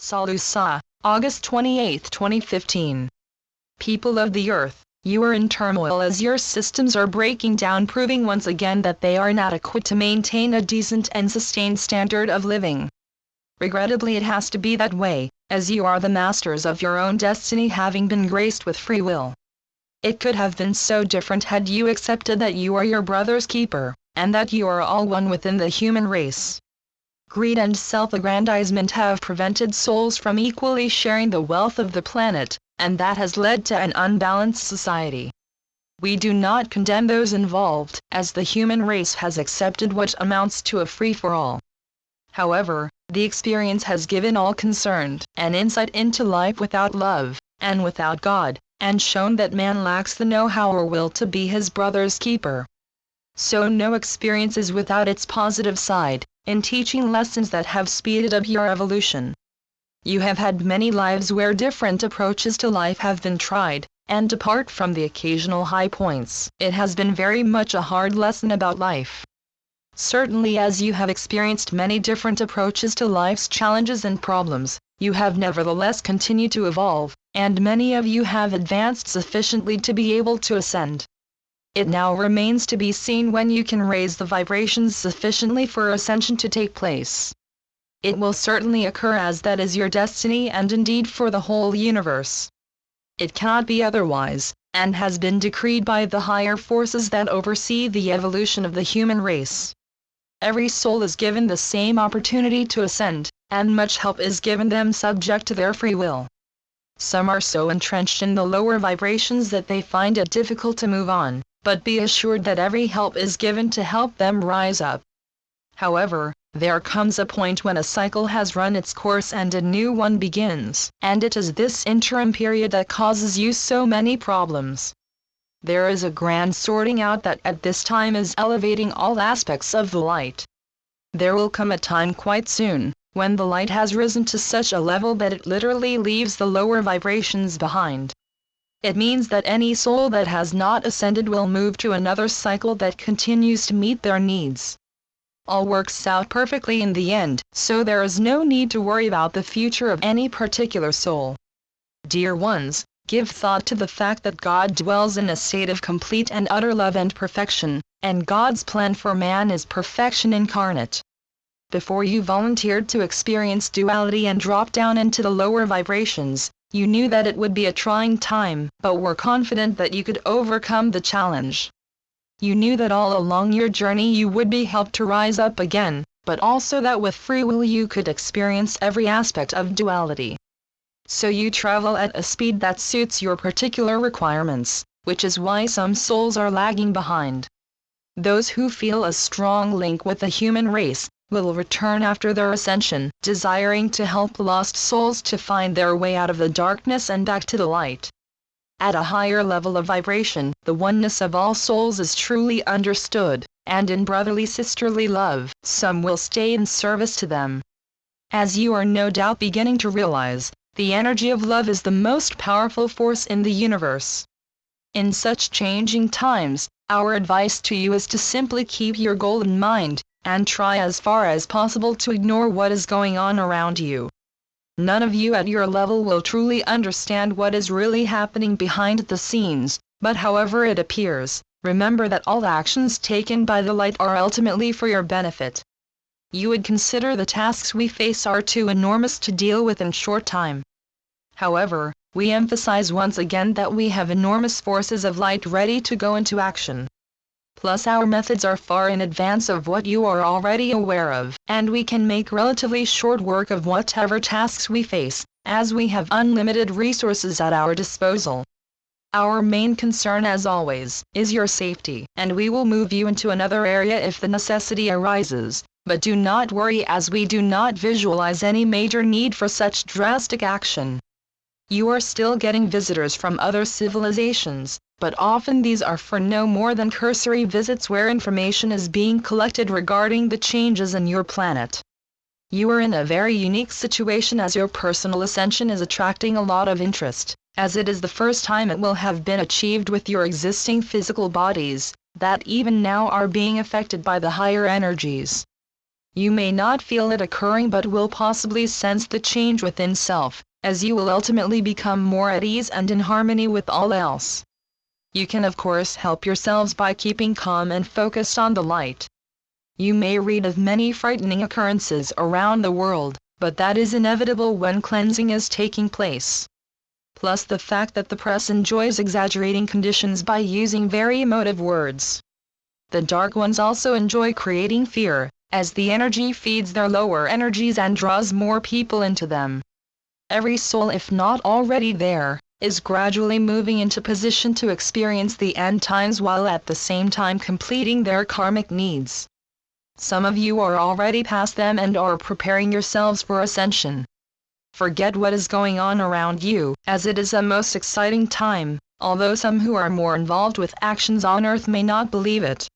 SaLuSa, August 28, 2015. People of the Earth, you are in turmoil as your systems are breaking down, proving once again that they are inadequate to maintain a decent and sustained standard of living. Regrettably, it has to be that way, as you are the masters of your own destiny, having been graced with free will. It could have been so different had you accepted that you are your brother's keeper, and that you are all one within the human race. Greed and self-aggrandizement have prevented souls from equally sharing the wealth of the planet, and that has led to an unbalanced society. We do not condemn those involved, as the human race has accepted what amounts to a free-for-all. However, the experience has given all concerned an insight into life without love, and without God, and shown that man lacks the know-how or will to be his brother's keeper. So no experience is without its positive side, in teaching lessons that have speeded up your evolution. You have had many lives where different approaches to life have been tried, and apart from the occasional high points, it has been very much a hard lesson about life. Certainly, as you have experienced many different approaches to life's challenges and problems, you have nevertheless continued to evolve, and many of you have advanced sufficiently to be able to ascend. It now remains to be seen when you can raise the vibrations sufficiently for ascension to take place. It will certainly occur, as that is your destiny, and indeed for the whole universe. It cannot be otherwise, and has been decreed by the higher forces that oversee the evolution of the human race. Every soul is given the same opportunity to ascend, and much help is given them subject to their free will. Some are so entrenched in the lower vibrations that they find it difficult to move on, but be assured that every help is given to help them rise up. However, there comes a point when a cycle has run its course and a new one begins, and it is this interim period that causes you so many problems. There is a grand sorting out that at this time is elevating all aspects of the light. There will come a time quite soon, when the light has risen to such a level that it literally leaves the lower vibrations behind. It means that any soul that has not ascended will move to another cycle that continues to meet their needs. All works out perfectly in the end, so there is no need to worry about the future of any particular soul. Dear ones, give thought to the fact that God dwells in a state of complete and utter love and perfection, and God's plan for man is perfection incarnate. Before you volunteered to experience duality and drop down into the lower vibrations, you knew that it would be a trying time, but were confident that you could overcome the challenge. You knew that all along your journey you would be helped to rise up again, but also that with free will you could experience every aspect of duality. So you travel at a speed that suits your particular requirements, which is why some souls are lagging behind. Those who feel a strong link with the human race will return after their ascension, desiring to help lost souls to find their way out of the darkness and back to the light. At a higher level of vibration, the oneness of all souls is truly understood, and in brotherly sisterly love, some will stay in service to them. As you are no doubt beginning to realize, the energy of love is the most powerful force in the universe. In such changing times, our advice to you is to simply keep your goal in mind, and try as far as possible to ignore what is going on around you. None of you at your level will truly understand what is really happening behind the scenes, but however it appears, remember that all actions taken by the light are ultimately for your benefit. You would consider the tasks we face are too enormous to deal with in short time. However, we emphasize once again that we have enormous forces of light ready to go into action. Plus, our methods are far in advance of what you are already aware of, and we can make relatively short work of whatever tasks we face, as we have unlimited resources at our disposal. Our main concern, as always, is your safety, and we will move you into another area if the necessity arises, but do not worry, as we do not visualize any major need for such drastic action. You are still getting visitors from other civilizations, but often these are for no more than cursory visits where information is being collected regarding the changes in your planet. You are in a very unique situation, as your personal ascension is attracting a lot of interest, as it is the first time it will have been achieved with your existing physical bodies, that even now are being affected by the higher energies. You may not feel it occurring but will possibly sense the change within self, as you will ultimately become more at ease and in harmony with all else. You can of course help yourselves by keeping calm and focused on the light. You may read of many frightening occurrences around the world, but that is inevitable when cleansing is taking place. Plus the fact that the press enjoys exaggerating conditions by using very emotive words. The dark ones also enjoy creating fear, as the energy feeds their lower energies and draws more people into them. Every soul, if not already there, is gradually moving into position to experience the end times while at the same time completing their karmic needs. Some of you are already past them and are preparing yourselves for ascension. Forget what is going on around you, as it is a most exciting time, although some who are more involved with actions on earth may not believe it.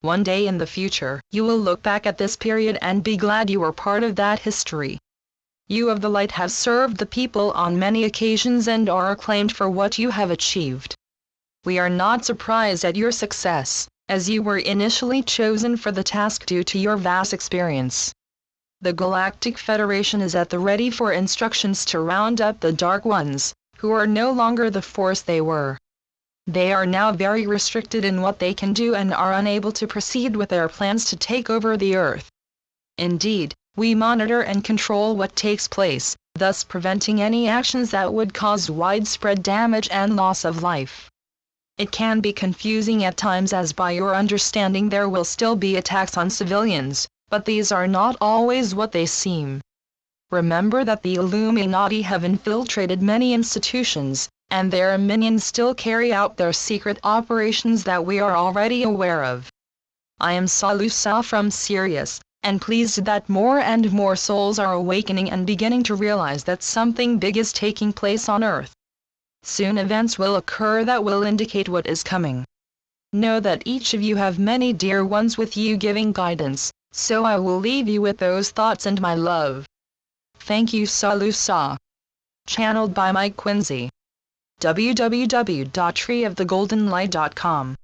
One day in the future, you will look back at this period and be glad you were part of that history. You of the light have served the people on many occasions and are acclaimed for what you have achieved. We are not surprised at your success, as you were initially chosen for the task due to your vast experience. The Galactic Federation is at the ready for instructions to round up the Dark Ones, who are no longer the force they were. They are now very restricted in what they can do and are unable to proceed with their plans to take over the Earth. Indeed, we monitor and control what takes place, thus preventing any actions that would cause widespread damage and loss of life. It can be confusing at times, as by your understanding there will still be attacks on civilians, but these are not always what they seem. Remember that the Illuminati have infiltrated many institutions, and their minions still carry out their secret operations that we are already aware of. I am SaLuSa from Sirius, and pleased that more and more souls are awakening and beginning to realize that something big is taking place on Earth. Soon events will occur that will indicate what is coming. Know that each of you have many dear ones with you giving guidance, so I will leave you with those thoughts and my love. Thank you, SaLuSa. Channeled by Mike Quincy. www.treeofthegoldenlight.com